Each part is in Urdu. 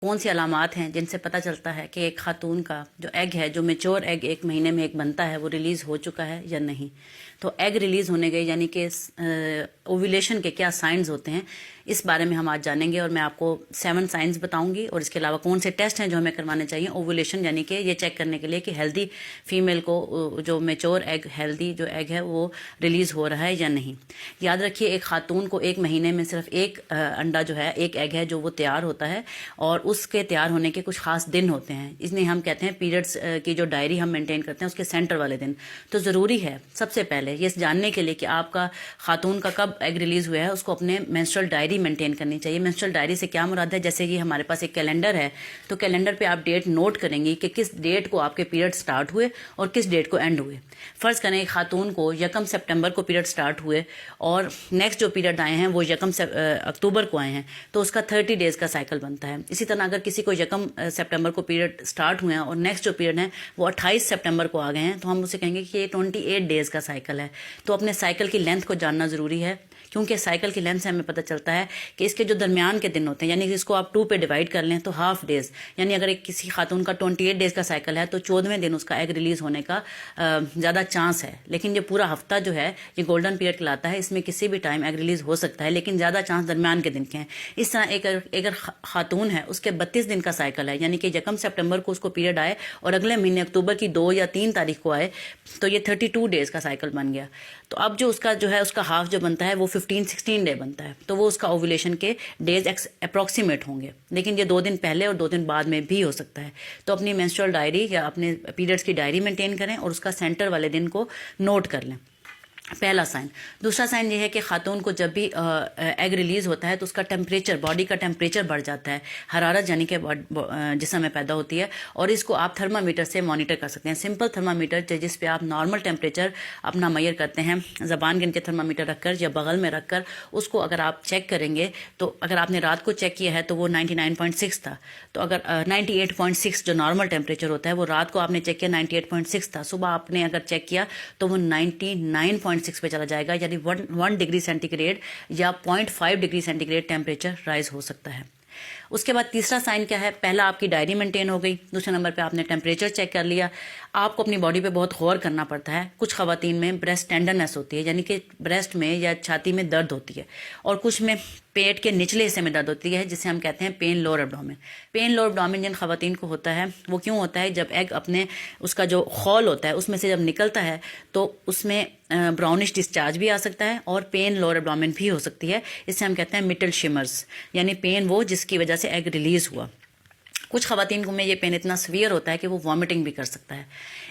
کون سی علامات ہیں جن سے پتہ چلتا ہے کہ ایک خاتون کا جو ایگ ہے، جو میچور ایگ ایک مہینے میں ایک بنتا ہے، وہ ریلیز ہو چکا ہے یا نہیں. تو ایگ ریلیز ہونے گئے یعنی کہ اوویلیشن کے کیا سائنز ہوتے ہیں، اس بارے میں ہم آج جانیں گے. اور میں آپ کو 7 سائنز بتاؤں گی، اور اس کے علاوہ کون سے ٹیسٹ ہیں جو ہمیں کروانے چاہیے اوویلیشن یعنی کہ یہ چیک کرنے کے لیے کہ ہیلدی فیمیل کو جو میچور ایگ، ہیلدی جو ایگ ہے وہ ریلیز ہو رہا ہے یا نہیں. یاد رکھیے ایک خاتون کو ایک مہینے میں صرف ایک انڈا جو ہے، ایک ایگ ہے جو وہ تیار ہوتا ہے، اور اس کے تیار ہونے کے کچھ خاص دن ہوتے ہیں. اس لیے ہم کہتے ہیں پیریڈس کی جو ڈائری ہم مینٹین کرتے ہیں اس کے سینٹر والے دن. تو ضروری ہے سب سے پہلے یہ جاننے کے لیے کہ آپ کا خاتون کا کب ایگ ریلیز ہوا ہے، اس کو اپنے مینسٹرل ڈائری مینٹین کرنی چاہیے. مینسٹرل ڈائری سے کیا مراد ہے؟ جیسے کہ ہمارے پاس ایک کیلنڈر ہے، تو کیلنڈر پہ آپ ڈیٹ نوٹ کریں گی کہ کس ڈیٹ کو آپ کے پیریڈ سٹارٹ ہوئے اور کس ڈیٹ کو اینڈ ہوئے. فرض کریں ایک خاتون کو 1 سپٹمبر کو پیریڈ سٹارٹ ہوئے اور نیکسٹ جو پیریڈ آئے ہیں وہ 1 اکتوبر کو آئے ہیں، تو اس کا 30 ڈیز کا سائیکل بنتا ہے. اسی طرح اگر کسی کو 1 سپٹمبر کو پیریڈ سٹارٹ ہوئے ہیں اور نیکسٹ جو پیریڈ ہیں وہ 28 سپٹمبر کو آ گئے ہیں، تو ہم اسے کہیں گے کہ یہ 28 ڈیز کا سائیکل ہے. تو اپنے سائیکل کی لینتھ کو جاننا ضروری ہے، کیونکہ سائیکل کی لینتھ سے ہمیں پتہ چلتا ہے کہ اس کے جو درمیان کے دن ہوتے ہیں، یعنی کہ اس کو آپ 2 پہ ڈیوائڈ کر لیں تو ہاف ڈیز، یعنی اگر ایک کسی خاتون کا 28 ڈیز کا سائیکل ہے تو 14ویں دن اس کا ایگ ریلیز ہونے کا زیادہ چانس ہے. لیکن یہ پورا ہفتہ جو ہے یہ گولڈن پیریڈ کہلاتا ہے، اس میں کسی بھی ٹائم ایگ ریلیز ہو سکتا ہے، لیکن زیادہ چانس درمیان کے دن کے ہیں. اس طرح اگر خاتون ہے اس کے 32 دن کا سائیکل ہے، یعنی کہ 1 سپٹمبر کو اس کو پیریڈ آئے اور اگلے مہینے اکتوبر کی 2 یا 3 تاریخ کو آئے، تو یہ 32 ڈیز کا سائیکل بن گیا. تو اب جو اس کا ہاف جو بنتا ہے وہ 15-16 ڈے بنتا ہے، تو وہ اس کا اوویلیشن کے ڈیز اپروکسیمیٹ ہوں گے، لیکن یہ 2 دن پہلے اور 2 دن بعد میں بھی ہو سکتا ہے. تو اپنی مینسٹرل ڈائری یا اپنے پیریڈس کی ڈائری مینٹین کریں اور اس کا سینٹر والے دن کو نوٹ کر لیں. پہلا سائن. دوسرا سائن یہ ہے کہ خاتون کو جب بھی ایگ ریلیز ہوتا ہے تو اس کا ٹیمپریچر، باڈی کا ٹیمپریچر بڑھ جاتا ہے، حرارت یعنی کہ جسم میں پیدا ہوتی ہے، اور اس کو آپ تھرمامیٹر سے مانیٹر کر سکتے ہیں. سمپل تھرمامیٹر جس پہ آپ نارمل ٹیمپریچر اپنا میئر کرتے ہیں، زبان کے نیچے تھرمامیٹر رکھ کر یا بغل میں رکھ کر اس کو اگر آپ چیک کریں گے، تو اگر آپ نے رات کو چیک کیا ہے تو وہ 99.6 تھا، تو اگر 98.6 جو نارمل ٹیمپریچر ہوتا ہے وہ رات کو آپ نے چیک کیا 98.6 تھا، صبح آپ نے اگر چیک کیا تو وہ 99.6 پہ چلا جائے گا، یعنی 1 ڈگری سینٹی گریڈ یا 0.5 degree centigrade temperature rise ہو سکتا ہے. اس کے بعد تیسرا سائن کیا ہے؟ پہلا آپ کی ڈائری مینٹین ہو گئی، دوسرے نمبر پہ آپ نے ٹیمپریچر چیک کر لیا. آپ کو اپنی باڈی پہ بہت غور کرنا پڑتا ہے. کچھ خواتین میں بریسٹ ٹینڈرنیس ہوتی ہے، یعنی کہ بریسٹ میں یا چھاتی میں درد ہوتی ہے، اور کچھ میں پیٹ کے نچلے حصے میں درد ہوتی ہے، جسے ہم کہتے ہیں پین لور ایبڈومن. پین لور ایبڈومن جن خواتین کو ہوتا ہے وہ کیوں ہوتا ہے؟ جب ایگ اپنے اس کا جو خول ہوتا ہے اس میں سے جب نکلتا ہے تو اس میں براؤنش ڈسچارج بھی آ سکتا ہے اور پین لور ایبڈومن بھی ہو سکتی ہے. اس سے ہم کہتے ہیں مٹل شمرز، یعنی پین وہ جس کی وجہ سے ایگ ریلیز ہوا. کچھ خواتین کو میں یہ پین اتنا سویئر ہوتا ہے کہ وہ وامٹنگ بھی کر سکتا ہے.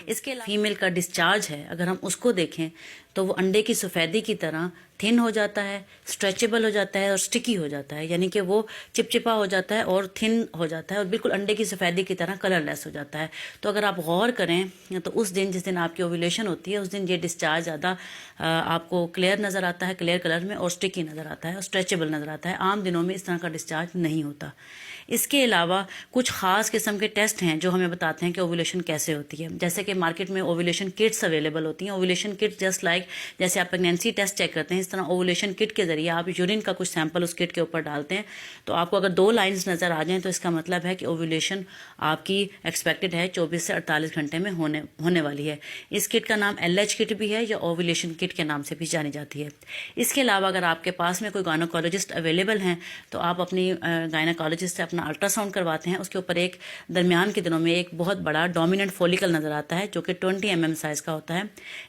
اس کے علاوہ فیمیل کا ڈسچارج ہے، اگر ہم اس کو دیکھیں تو وہ انڈے کی سفیدی کی طرح تھن ہو جاتا ہے، اسٹریچیبل ہو جاتا ہے اور سٹکی ہو جاتا ہے، یعنی کہ وہ چپچپا ہو جاتا ہے اور تھن ہو جاتا ہے اور بالکل انڈے کی سفیدی کی طرح کلر لیس ہو جاتا ہے. تو اگر آپ غور کریں تو اس دن جس دن آپ کی اوویلیشن ہوتی ہے اس دن یہ ڈسچارج زیادہ آپ کو کلیئر نظر آتا ہے، کلیئر کلر میں، اور سٹکی نظر آتا ہے اور اسٹریچیبل نظر آتا ہے. عام دنوں میں اس طرح کا ڈسچارج نہیں ہوتا. اس کے علاوہ کچھ خاص قسم کے ٹیسٹ ہیں جو ہمیں بتاتے ہیں کہ اوویلیشن کیسے ہوتی ہے. جیسے کہ مارکیٹ میں اوویلیشن کٹس اویلیبل ہوتی ہیں. اوویلیشن کٹ جسٹ لائک جیسے آپ پریگنینسی ٹیسٹ چیک کرتے ہیں، اس طرح اوویلیشن کٹ کے ذریعے آپ یورین کا کچھ سیمپل اس کٹ کے اوپر ڈالتے ہیں، تو آپ کو اگر 2 لائنز نظر آ جائیں تو اس کا مطلب ہے کہ اوویلیشن آپ کی ایکسپیکٹڈ ہے 24 سے 48 گھنٹے میں ہونے والی ہے. اس کٹ کا نام LH کٹ بھی ہے یا اوویلیشن کٹ کے نام سے بھی جانی جاتی ہے. اس کے علاوہ اگر آپ کے پاس میں کوئی گائنوکالوجسٹ اویلیبل ہیں تو آپ اپنی گائنوکالوجسٹ سے اپنا الٹرا ساؤنڈ کرواتے ہیں. اس کے اوپر ایک درمیان کے دنوں میں ایک بہت بڑا ڈومیننٹ فولیکل نظر آتا ہے جو کہ 20 mm سائز کا ہوتا ہے.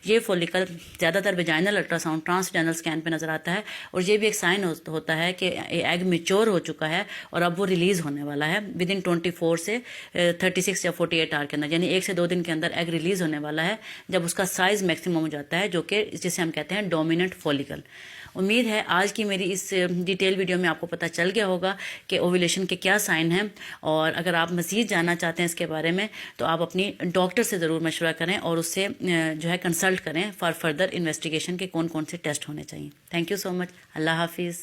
یہ فولیکل زیادہ تر vaginal ultra sound, trans vaginal scan پہ نظر آتا ہے، اور یہ بھی ایک سائن ہوتا ہے کہ ایگ میچور ہو چکا ہے اور اب وہ ریلیز ہونے والا ہے ودن 24 سے 36 یا 48 آور کے اندر، یعنی 1 سے 2 دن کے اندر ایگ ریلیز ہونے والا ہے جب اس کا سائز میکسیمم ہو جاتا ہے، جو کہ جسے ہم کہتے ہیں ڈومیننٹ فولیکل. امید ہے آج کی میری اس ڈیٹیل ویڈیو میں آپ کو پتہ چل گیا ہوگا کہ اوویلیشن کے کیا سائن ہیں، اور اگر آپ مزید جاننا چاہتے ہیں اس کے بارے میں تو آپ اپنی ڈاکٹر سے ضرور مشورہ کریں اور اس سے جو ہے کنسلٹ کریں فار فردر انویسٹیگیشن کے کون کون سے ٹیسٹ ہونے چاہیے. تھینک یو سو مچ. اللہ حافظ.